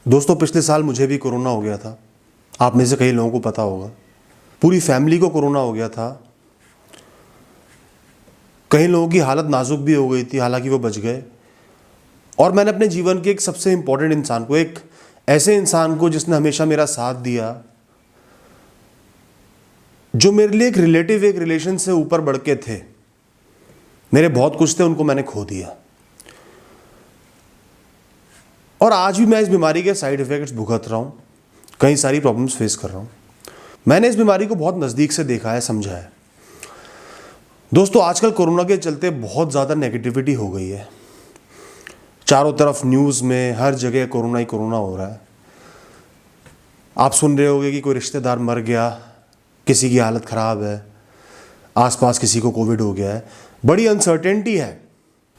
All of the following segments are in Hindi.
दोस्तों, पिछले साल मुझे भी कोरोना हो गया था। आप में से कई लोगों को पता होगा। पूरी फैमिली को कोरोना हो गया था। कई लोगों की हालत नाजुक भी हो गई थी, हालांकि वो बच गए। और मैंने अपने जीवन के एक सबसे इंपॉर्टेंट इंसान को, एक ऐसे इंसान को जिसने हमेशा मेरा साथ दिया, जो मेरे लिए एक रिलेटिव, एक रिलेशन से ऊपर बढ़ के थे, मेरे बहुत कुछ थे, उनको मैंने खो दिया। और आज भी मैं इस बीमारी के साइड इफेक्ट्स भुगत रहा हूँ, कई सारी प्रॉब्लम्स फेस कर रहा हूँ। मैंने इस बीमारी को बहुत नज़दीक से देखा है, समझा है। दोस्तों, आजकल कोरोना के चलते बहुत ज़्यादा नेगेटिविटी हो गई है। चारों तरफ न्यूज़ में हर जगह कोरोना ही कोरोना हो रहा है। आप सुन रहे होंगे कि कोई रिश्तेदार मर गया, किसी की हालत ख़राब है, आसपास किसी को कोविड हो गया है। बड़ी अनसर्टेनिटी है।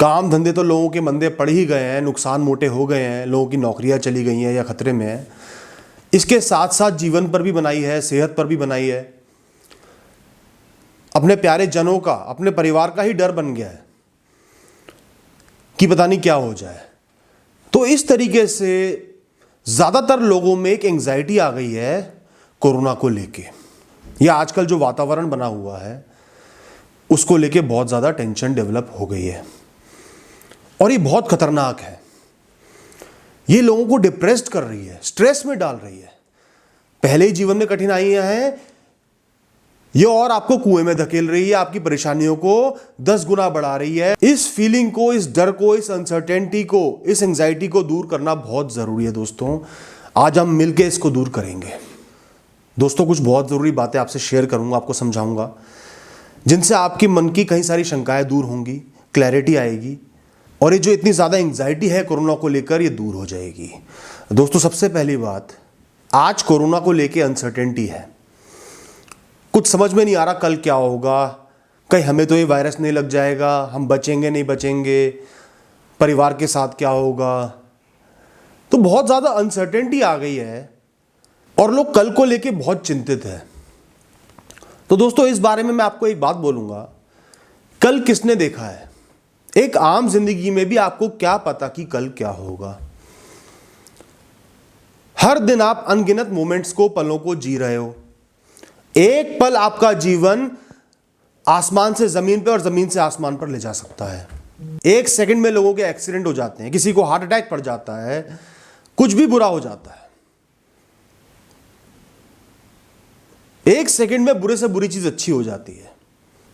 काम धंधे तो लोगों के मंदे पड़ ही गए हैं, नुकसान मोटे हो गए हैं, लोगों की नौकरियां चली गई हैं या खतरे में है। इसके साथ साथ जीवन पर भी बनाई है, सेहत पर भी बनाई है। अपने प्यारे जनों का, अपने परिवार का ही डर बन गया है कि पता नहीं क्या हो जाए। तो इस तरीके से ज़्यादातर लोगों में एक एंग्जाइटी आ गई है कोरोना को लेके। या आजकल जो वातावरण बना हुआ है उसको लेके बहुत ज़्यादा टेंशन डेवलप हो गई है। और ये बहुत खतरनाक है। ये लोगों को डिप्रेस्ड कर रही है, स्ट्रेस में डाल रही है। पहले ही जीवन में कठिनाइयां हैं, ये और आपको कुएं में धकेल रही है, आपकी परेशानियों को 10 गुना बढ़ा रही है। इस फीलिंग को, इस डर को, इस अनसर्टेनिटी को, इस एंग्जाइटी को दूर करना बहुत जरूरी है। दोस्तों, आज हम मिलकर इसको दूर करेंगे। दोस्तों, कुछ बहुत जरूरी बातें आपसे शेयर करूंगा, आपको समझाऊंगा, जिनसे आपकी मन की कई सारी शंकाएं दूर होंगी, क्लैरिटी आएगी, और ये जो इतनी ज़्यादा एंग्जाइटी है कोरोना को लेकर, ये दूर हो जाएगी। दोस्तों, सबसे पहली बात, आज कोरोना को लेकर अनसर्टेनिटी है। कुछ समझ में नहीं आ रहा कल क्या होगा। कहीं हमें तो ये वायरस नहीं लग जाएगा, हम बचेंगे नहीं बचेंगे, परिवार के साथ क्या होगा। तो बहुत ज़्यादा अनसर्टेनिटी आ गई है और लोग कल को लेकर बहुत चिंतित है। तो दोस्तों, इस बारे में मैं आपको एक बात बोलूँगा, कल किसने देखा है? एक आम जिंदगी में भी आपको क्या पता कि कल क्या होगा। हर दिन आप अनगिनत मोमेंट्स को, पलों को जी रहे हो। एक पल आपका जीवन आसमान से जमीन पर और जमीन से आसमान पर ले जा सकता है। एक सेकंड में लोगों के एक्सीडेंट हो जाते हैं, किसी को हार्ट अटैक पड़ जाता है, कुछ भी बुरा हो जाता है। एक सेकंड में बुरे से बुरी चीज अच्छी हो जाती है।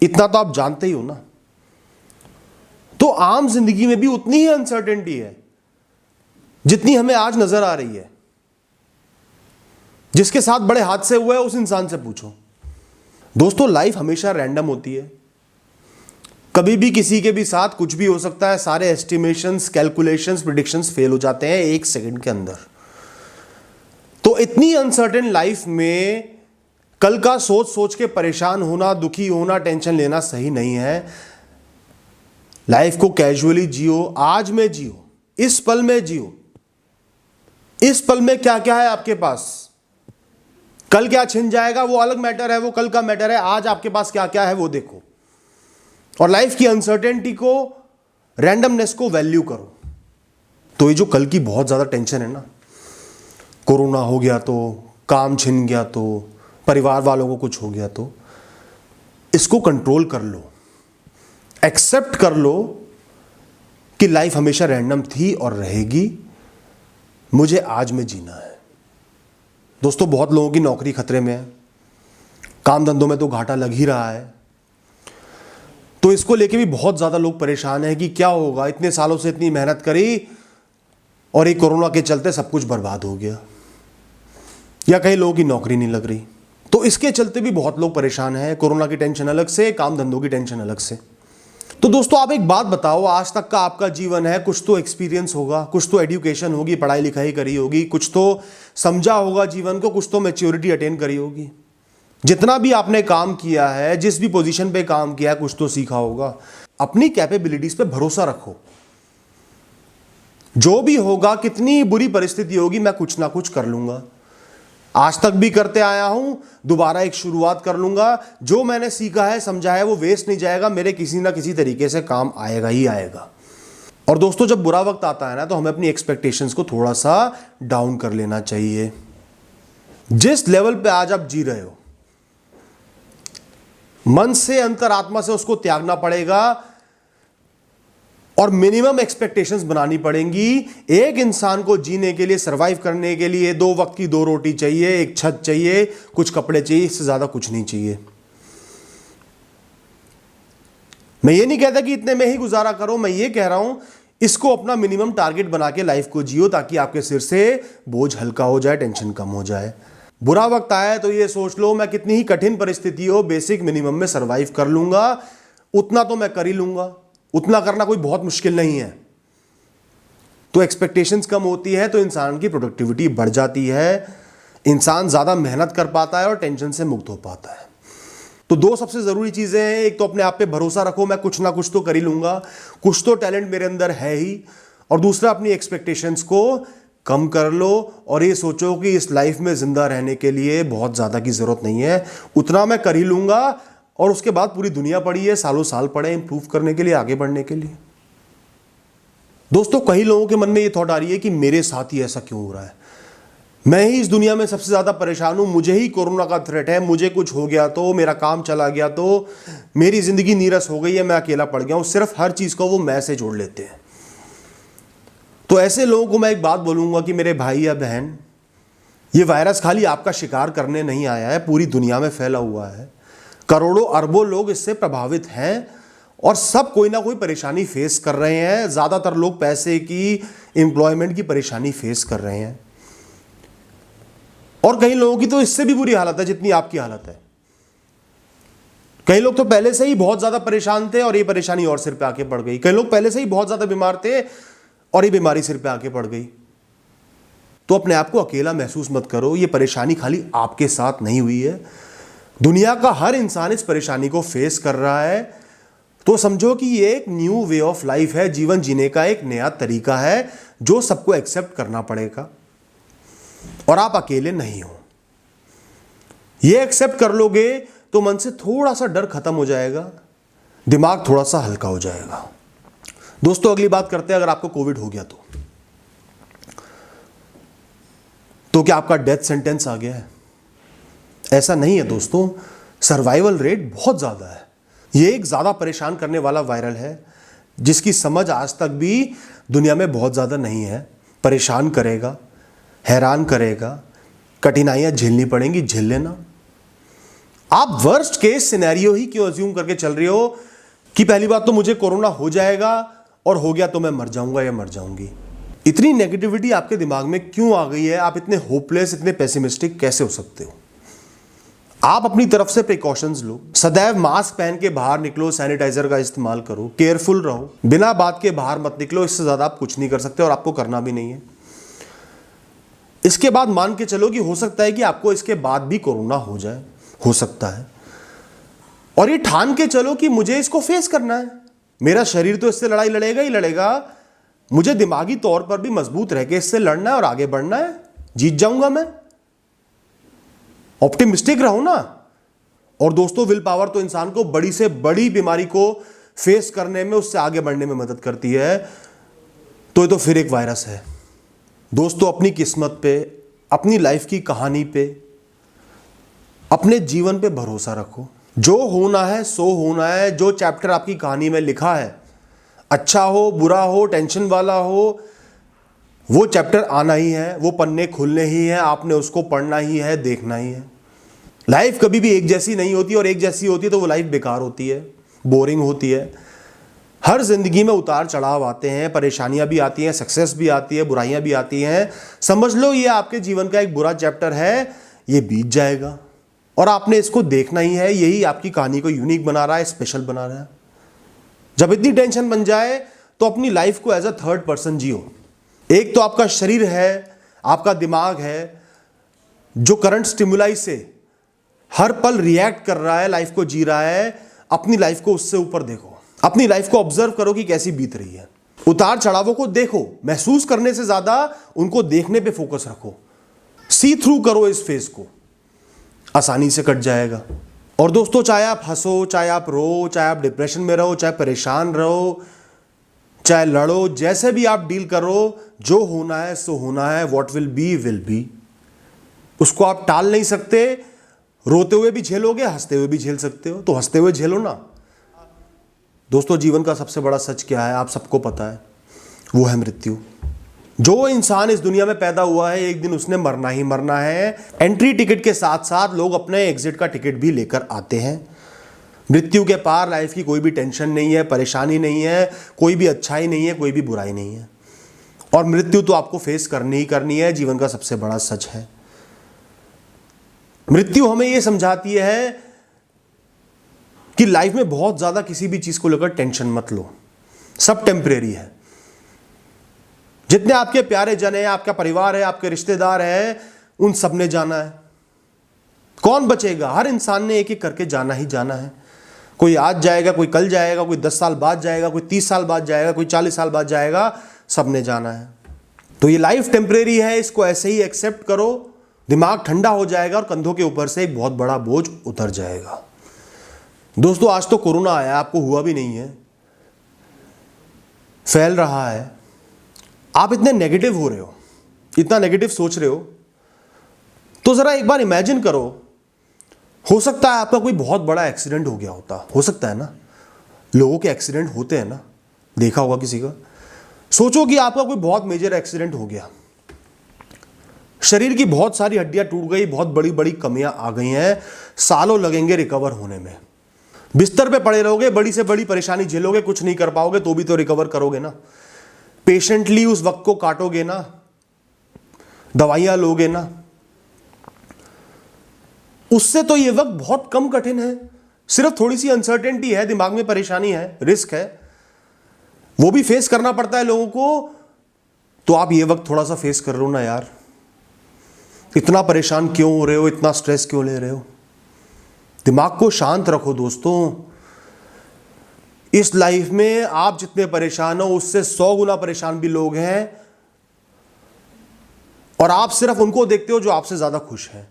इतना तो आप जानते ही हो ना। तो आम जिंदगी में भी उतनी ही अनसर्टेनिटी है जितनी हमें आज नजर आ रही है। जिसके साथ बड़े हादसे हुए उस इंसान से पूछो। दोस्तों, लाइफ हमेशा रैंडम होती है। कभी भी किसी के भी साथ कुछ भी हो सकता है। सारे एस्टिमेशंस, कैलकुलेशंस, प्रिडिक्शंस फेल हो जाते हैं एक सेकंड के अंदर। तो इतनी अनसर्टेन लाइफ में कल का सोच सोच के परेशान होना, दुखी होना, टेंशन लेना सही नहीं है। लाइफ को कैजुअली जियो, आज में जियो, इस पल में जियो। इस पल में क्या क्या है आपके पास, कल क्या छिन जाएगा वो अलग मैटर है, वो कल का मैटर है। आज आपके पास क्या क्या है वो देखो। और लाइफ की अनसर्टेनिटी को, रैंडमनेस को वैल्यू करो। तो ये जो कल की बहुत ज्यादा टेंशन है ना, कोरोना हो गया तो, काम छिन गया तो, परिवार वालों को कुछ हो गया तो, इसको कंट्रोल कर लो। एक्सेप्ट कर लो कि लाइफ हमेशा रैंडम थी और रहेगी। मुझे आज में जीना है। दोस्तों, बहुत लोगों की नौकरी खतरे में है, काम धंधों में तो घाटा लग ही रहा है। तो इसको लेके भी बहुत ज़्यादा लोग परेशान हैं कि क्या होगा, इतने सालों से इतनी मेहनत करी और ये कोरोना के चलते सब कुछ बर्बाद हो गया, या कई लोगों की नौकरी नहीं लग रही। तो इसके चलते भी बहुत लोग परेशान हैं। कोरोना की टेंशन अलग से, काम धंधों की टेंशन अलग से। तो दोस्तों, आप एक बात बताओ, आज तक का आपका जीवन है, कुछ तो एक्सपीरियंस होगा, कुछ तो एजुकेशन होगी, पढ़ाई लिखाई करी होगी, कुछ तो समझा होगा जीवन को, कुछ तो मैच्योरिटी अटेन करी होगी। जितना भी आपने काम किया है, जिस भी पोजीशन पे काम किया है, कुछ तो सीखा होगा। अपनी कैपेबिलिटीज पे भरोसा रखो। जो भी होगा, कितनी बुरी परिस्थिति होगी, मैं कुछ ना कुछ कर लूंगा। आज तक भी करते आया हूं, दोबारा एक शुरुआत कर लूंगा। जो मैंने सीखा है, समझा है, वो वेस्ट नहीं जाएगा, मेरे किसी ना किसी तरीके से काम आएगा ही आएगा। और दोस्तों जब बुरा वक्त आता है ना तो हमें अपनी एक्सपेक्टेशंस को थोड़ा सा डाउन कर लेना चाहिए। जिस लेवल पे आज आप जी रहे हो, मन से, अंतरात्मा से उसको त्यागना पड़ेगा और मिनिमम एक्सपेक्टेशंस बनानी पड़ेंगी। एक इंसान को जीने के लिए, सरवाइव करने के लिए 2 वक्त की 2 रोटी चाहिए, एक छत चाहिए, कुछ कपड़े चाहिए, इससे ज्यादा कुछ नहीं चाहिए। मैं ये नहीं कहता कि इतने में ही गुजारा करो, मैं ये कह रहा हूं इसको अपना मिनिमम टारगेट बना के लाइफ को जियो, ताकि आपके सिर से बोझ हल्का हो जाए, टेंशन कम हो जाए। बुरा वक्त आया तो ये सोच लो मैं कितनी ही कठिन परिस्थिति हो, बेसिक मिनिमम में सरवाइव कर लूंगा, उतना तो मैं कर ही लूंगा। उतना करना कोई बहुत मुश्किल नहीं है। तो एक्सपेक्टेशंस कम होती है तो इंसान की प्रोडक्टिविटी बढ़ जाती है, इंसान ज्यादा मेहनत कर पाता है और टेंशन से मुक्त हो पाता है। तो 2 सबसे जरूरी चीजें हैं, एक तो अपने आप पे भरोसा रखो, मैं कुछ ना कुछ तो कर ही लूंगा, कुछ तो टैलेंट मेरे अंदर है ही, और दूसरा अपनी एक्सपेक्टेशंस को कम कर लो और ये सोचो कि इस लाइफ में जिंदा रहने के लिए बहुत ज्यादा की जरूरत नहीं है, उतना मैं कर ही लूंगा, और उसके बाद पूरी दुनिया पड़ी है, सालों साल पड़े इंप्रूव करने के लिए, आगे बढ़ने के लिए। दोस्तों कई लोगों के मन में ये थॉट आ रही है कि मेरे साथ ही ऐसा क्यों हो रहा है, मैं ही इस दुनिया में सबसे ज्यादा परेशान हूं, मुझे ही कोरोना का थ्रेट है, मुझे कुछ हो गया तो, मेरा काम चला गया तो, मेरी जिंदगी नीरस हो गई है, मैं अकेला पड़ गया हूं। सिर्फ हर चीज को वो मैं से जोड़ लेते हैं। तो ऐसे लोगों को मैं एक बात बोलूंगा कि मेरे भाई या बहन, ये वायरस खाली आपका शिकार करने नहीं आया है, पूरी दुनिया में फैला हुआ है, करोड़ों अरबों लोग इससे प्रभावित हैं और सब कोई ना कोई परेशानी फेस कर रहे हैं। ज्यादातर लोग पैसे की, एम्प्लॉयमेंट की परेशानी फेस कर रहे हैं, और कई लोगों की तो इससे भी बुरी हालत है जितनी आपकी हालत है। कई लोग तो पहले से ही बहुत ज्यादा परेशान थे और ये परेशानी और सिर पे आके पड़ गई। कई लोग पहले से ही बहुत ज्यादा बीमार थे और ये बीमारी सिर पे आके पड़ गई। तो अपने आप को अकेला महसूस मत करो, ये परेशानी खाली आपके साथ नहीं हुई है, दुनिया का हर इंसान इस परेशानी को फेस कर रहा है। तो समझो कि ये एक न्यू वे ऑफ लाइफ है, जीवन जीने का एक नया तरीका है जो सबको एक्सेप्ट करना पड़ेगा, और आप अकेले नहीं हो। ये एक्सेप्ट कर लोगे तो मन से थोड़ा सा डर खत्म हो जाएगा, दिमाग थोड़ा सा हल्का हो जाएगा। दोस्तों अगली बात करते हैं, अगर आपको कोविड हो गया तो क्या आपका डेथ सेंटेंस आ गया है? ऐसा नहीं है दोस्तों, सर्वाइवल रेट बहुत ज्यादा है। ये एक ज्यादा परेशान करने वाला वायरल है जिसकी समझ आज तक भी दुनिया में बहुत ज्यादा नहीं है। परेशान करेगा, हैरान करेगा, कठिनाइयां झेलनी पड़ेंगी, झेल लेना। आप वर्स्ट केस सिनेरियो ही क्यों अज्यूम करके चल रहे हो कि पहली बात तो मुझे कोरोना हो जाएगा और हो गया तो मैं मर जाऊंगा या मर जाऊंगी। इतनी नेगेटिविटी आपके दिमाग में क्यों आ गई है? आप इतने होपलेस, इतने पेसिमिस्टिक कैसे हो सकते हो? आप अपनी तरफ से प्रिकॉशंस लो, सदैव मास्क पहन के बाहर निकलो, सैनिटाइजर का इस्तेमाल करो, केयरफुल रहो, बिना बात के बाहर मत निकलो। इससे ज्यादा आप कुछ नहीं कर सकते और आपको करना भी नहीं है। इसके बाद मान के चलो कि हो सकता है कि आपको इसके बाद भी कोरोना हो जाए, हो सकता है, और ये ठान के चलो कि मुझे इसको फेस करना है, मेरा शरीर तो इससे लड़ाई लड़ेगा ही लड़ेगा, मुझे दिमागी तौर पर भी मजबूत रह के इससे लड़ना है और आगे बढ़ना है, जीत जाऊंगा मैं। ऑप्टिमिस्टिक रहो ना। और दोस्तों विल पावर तो इंसान को बड़ी से बड़ी बीमारी को फेस करने में, उससे आगे बढ़ने में मदद करती है। तो ये तो फिर एक वायरस है। दोस्तों अपनी किस्मत पे, अपनी लाइफ की कहानी पे, अपने जीवन पे भरोसा रखो। जो होना है सो होना है। जो चैप्टर आपकी कहानी में लिखा है, अच्छा हो, बुरा हो, टेंशन वाला हो, वो चैप्टर आना ही है, वो पन्ने खुलने ही है, आपने उसको पढ़ना ही है, देखना ही है। लाइफ कभी भी एक जैसी नहीं होती, और एक जैसी होती है तो वो लाइफ बेकार होती है, बोरिंग होती है। हर जिंदगी में उतार चढ़ाव आते हैं, परेशानियां भी आती हैं, सक्सेस भी आती है, बुराइयां भी आती हैं। समझ लो ये आपके जीवन का एक बुरा चैप्टर है, ये बीत जाएगा और आपने इसको देखना ही है। यही आपकी कहानी को यूनिक बना रहा है, स्पेशल बना रहा है। जब इतनी टेंशन बन जाए तो अपनी लाइफ को एज अ थर्ड पर्सन जियो। एक तो आपका शरीर है, आपका दिमाग है, जो करंट स्टिमुलाई से हर पल रिएक्ट कर रहा है, लाइफ को जी रहा है। अपनी लाइफ को उससे ऊपर देखो, अपनी लाइफ को ऑब्जर्व करो कि कैसी बीत रही है। उतार चढ़ावों को देखो, महसूस करने से ज्यादा उनको देखने पे फोकस रखो। सी थ्रू करो इस फेज को, आसानी से कट जाएगा। और दोस्तों चाहे आप हंसो, चाहे आप रो, चाहे आप डिप्रेशन में रहो, चाहे परेशान रहो, चाहे लड़ो, जैसे भी आप डील करो, जो होना है सो होना है, व्हाट विल बी, उसको आप टाल नहीं सकते। रोते हुए भी झेलोगे, हंसते हुए भी झेल सकते हो, तो हंसते हुए झेलो ना। दोस्तों, जीवन का सबसे बड़ा सच क्या है, आप सबको पता है, वो है मृत्यु। जो इंसान इस दुनिया में पैदा हुआ है, एक दिन उसने मरना ही मरना है। एंट्री टिकट के साथ साथ लोग अपने एग्जिट का टिकट भी लेकर आते हैं। मृत्यु के पार लाइफ की कोई भी टेंशन नहीं है, परेशानी नहीं है, कोई भी अच्छाई नहीं है, कोई भी बुराई नहीं है। और मृत्यु तो आपको फेस करनी ही करनी है, जीवन का सबसे बड़ा सच है। मृत्यु हमें यह समझाती है कि लाइफ में बहुत ज्यादा किसी भी चीज को लेकर टेंशन मत लो, सब टेम्परेरी है। जितने आपके प्यारे जन है, आपका परिवार है, आपके रिश्तेदार है, उन सब ने जाना है। कौन बचेगा? हर इंसान ने एक एक करके जाना ही जाना है। कोई आज जाएगा, कोई कल जाएगा, कोई 10 साल बाद जाएगा, कोई 30 साल बाद जाएगा, कोई 40 साल बाद जाएगा, सबने जाना है। तो ये लाइफ टेम्परेरी है, इसको ऐसे ही एक्सेप्ट करो, दिमाग ठंडा हो जाएगा और कंधों के ऊपर से एक बहुत बड़ा बोझ उतर जाएगा। दोस्तों, आज तो कोरोना आया, आपको हुआ भी नहीं है, फैल रहा है, आप इतने नेगेटिव हो रहे हो, इतना नेगेटिव सोच रहे हो, तो जरा एक बार इमेजिन करो, हो सकता है आपका कोई बहुत बड़ा एक्सीडेंट हो गया होता, हो सकता है ना, लोगों के एक्सीडेंट होते हैं ना, देखा होगा किसी का। सोचो कि आपका कोई बहुत मेजर एक्सीडेंट हो गया, शरीर की बहुत सारी हड्डियां टूट गई, बहुत बड़ी बड़ी कमियां आ गई हैं, सालों लगेंगे रिकवर होने में, बिस्तर पे पड़े रहोगे, बड़ी से बड़ी परेशानी झेलोगे, कुछ नहीं कर पाओगे, तो भी तो रिकवर करोगे ना, पेशेंटली उस वक्त को काटोगे ना, दवाइयां लोगे ना। उससे तो ये वक्त बहुत कम कठिन है, सिर्फ थोड़ी सी अनसर्टेनिटी है, दिमाग में परेशानी है, रिस्क है, वो भी फेस करना पड़ता है लोगों को। तो आप ये वक्त थोड़ा सा फेस कर लो ना यार, इतना परेशान क्यों हो रहे हो, इतना स्ट्रेस क्यों ले रहे हो? दिमाग को शांत रखो दोस्तों। इस लाइफ में आप जितने परेशान हो, उससे 100 गुना परेशान भी लोग हैं, और आप सिर्फ उनको देखते हो जो आपसे ज्यादा खुश हैं।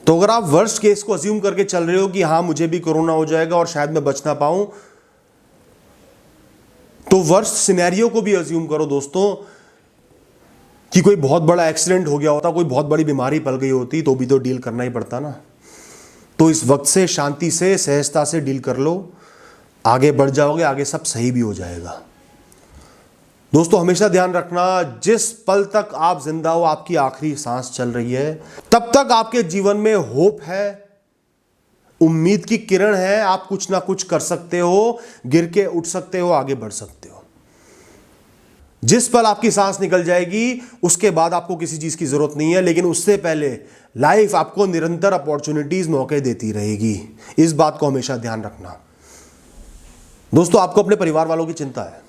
तो अगर आप वर्स्ट केस को अज्यूम करके चल रहे हो कि हां मुझे भी कोरोना हो जाएगा और शायद मैं बच ना पाऊं, तो वर्स्ट सिनेरियो को भी अज्यूम करो दोस्तों, कि कोई बहुत बड़ा एक्सीडेंट हो गया होता, कोई बहुत बड़ी बीमारी पल गई होती, तो भी तो डील करना ही पड़ता ना। तो इस वक्त से शांति से, सहजता से डील कर लो, आगे बढ़ जाओगे, आगे सब सही भी हो जाएगा। दोस्तों, हमेशा ध्यान रखना, जिस पल तक आप जिंदा हो, आपकी आखिरी सांस चल रही है, तब तक आपके जीवन में होप है, उम्मीद की किरण है, आप कुछ ना कुछ कर सकते हो, गिर के उठ सकते हो, आगे बढ़ सकते हो। जिस पल आपकी सांस निकल जाएगी, उसके बाद आपको किसी चीज की जरूरत नहीं है, लेकिन उससे पहले लाइफ आपको निरंतर अपॉर्चुनिटीज, मौके देती रहेगी। इस बात को हमेशा ध्यान रखना। दोस्तों, आपको अपने परिवार वालों की चिंता है,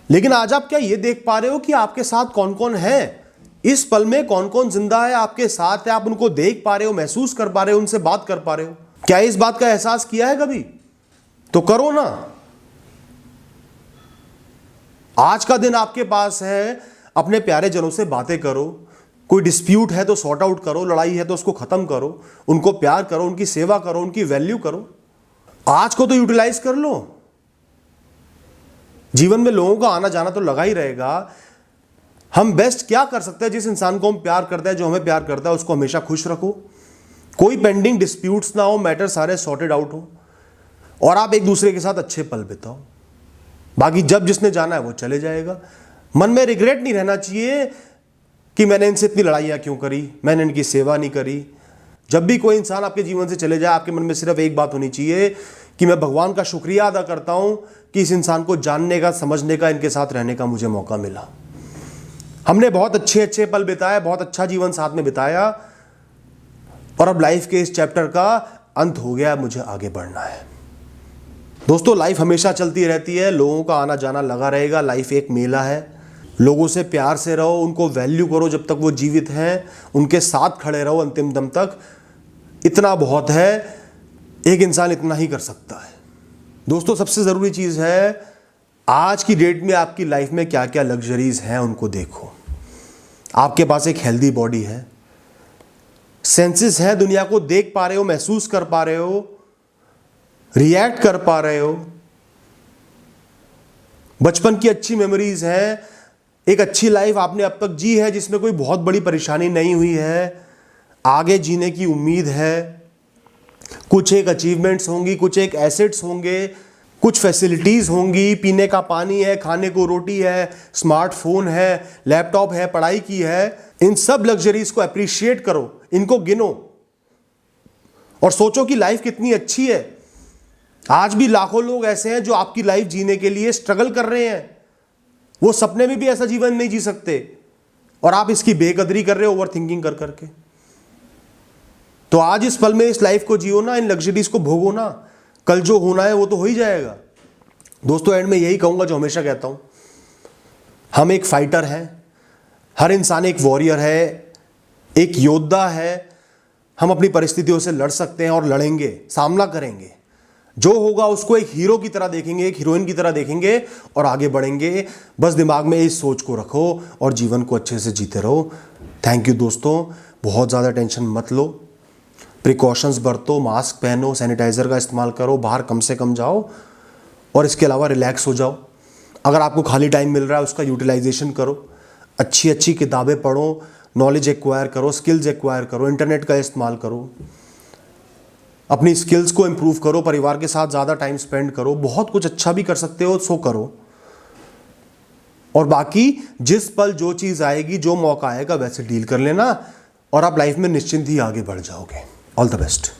लेकिन आज आप क्या ये देख पा रहे हो कि आपके साथ कौन कौन है? इस पल में कौन कौन जिंदा है, आपके साथ है, आप उनको देख पा रहे हो, महसूस कर पा रहे हो, उनसे बात कर पा रहे हो? क्या इस बात का एहसास किया है कभी? तो करो ना। आज का दिन आपके पास है, अपने प्यारे जनों से बातें करो, कोई डिस्प्यूट है तो सॉर्ट आउट करो, लड़ाई है तो उसको खत्म करो, उनको प्यार करो, उनकी सेवा करो, उनकी वैल्यू करो। आज को तो यूटिलाइज कर लो। जीवन में लोगों का आना जाना तो लगा ही रहेगा। हम बेस्ट क्या कर सकते हैं? जिस इंसान को हम प्यार करते हैं, जो हमें प्यार करता है, उसको हमेशा खुश रखो, कोई पेंडिंग डिस्प्यूट्स ना हो, मैटर सारे सॉर्टेड आउट हो, और आप एक दूसरे के साथ अच्छे पल बिताओ। बाकी जब जिसने जाना है वो चले जाएगा। मन में रिग्रेट नहीं रहना चाहिए कि मैंने इनसे इतनी लड़ाइयां क्यों करी, मैंने इनकी सेवा नहीं करी। जब भी कोई इंसान आपके जीवन से चले जाए, आपके मन में सिर्फ एक बात होनी चाहिए कि मैं भगवान का शुक्रिया अदा करता हूं कि इस इंसान को जानने का, समझने का, इनके साथ रहने का मुझे मौका मिला। हमने बहुत अच्छे अच्छे पल बिताए, बहुत अच्छा जीवन साथ में बिताया, और अब लाइफ के इस चैप्टर का अंत हो गया, मुझे आगे बढ़ना है। दोस्तों, लाइफ हमेशा चलती रहती है, लोगों का आना जाना लगा रहेगा। लाइफ एक मेला है। लोगों से प्यार से रहो, उनको वैल्यू करो जब तक वो जीवित हैं, उनके साथ खड़े रहो अंतिम दम तक। इतना बहुत है, एक इंसान इतना ही कर सकता है। दोस्तों, सबसे ज़रूरी चीज़ है, आज की डेट में आपकी लाइफ में क्या क्या लग्जरीज हैं उनको देखो। आपके पास एक हेल्दी बॉडी है, सेंसेस है, दुनिया को देख पा रहे हो, महसूस कर पा रहे हो, रिएक्ट कर पा रहे हो। बचपन की अच्छी मेमोरीज हैं, एक अच्छी लाइफ आपने अब तक जी है जिसमें कोई बहुत बड़ी परेशानी नहीं हुई है, आगे जीने की उम्मीद है, कुछ एक अचीवमेंट्स होंगी, कुछ एक एसेट्स होंगे, कुछ फैसिलिटीज़ होंगी, पीने का पानी है, खाने को रोटी है, स्मार्टफोन है, लैपटॉप है, पढ़ाई की है। इन सब लग्जरीज को अप्रिशिएट करो, इनको गिनो और सोचो कि लाइफ कितनी अच्छी है। आज भी लाखों लोग ऐसे हैं जो आपकी लाइफ जीने के लिए स्ट्रगल कर रहे हैं, वो सपने में भी ऐसा जीवन नहीं जी सकते और आप इसकी बेकदरी कर रहे हो ओवर थिंकिंग कर करके। तो आज इस पल में इस लाइफ को जियो ना, इन लग्जरीज को भोगो ना, कल जो होना है वो तो हो ही जाएगा। दोस्तों एंड में यही कहूंगा जो हमेशा कहता हूं, हम एक फाइटर हैं, हर इंसान एक वॉरियर है, एक योद्धा है। हम अपनी परिस्थितियों से लड़ सकते हैं और लड़ेंगे, सामना करेंगे, जो होगा उसको एक हीरो की तरह देखेंगे, एक हीरोइन की तरह देखेंगे और आगे बढ़ेंगे। बस दिमाग में इस सोच को रखो और जीवन को अच्छे से जीते रहो। थैंक यू दोस्तों, बहुत ज़्यादा टेंशन मत लो, प्रिकॉशंस बरतो, मास्क पहनो, सैनिटाइज़र का इस्तेमाल करो, बाहर कम से कम जाओ और इसके अलावा रिलैक्स हो जाओ। अगर आपको खाली टाइम मिल रहा है उसका यूटिलाइजेशन करो, अच्छी अच्छी किताबें पढ़ो, नॉलेज एक्वायर करो, स्किल्स एक्वायर करो, इंटरनेट का इस्तेमाल करो, अपनी स्किल्स को इम्प्रूव करो, परिवार के साथ ज़्यादा टाइम स्पेंड करो, बहुत कुछ अच्छा भी कर सकते हो सो करो। और बाकी जिस पल जो चीज़ आएगी, जो मौका आएगा वैसे डील कर लेना और आप लाइफ में निश्चिंत ही आगे बढ़ जाओगे। All the best.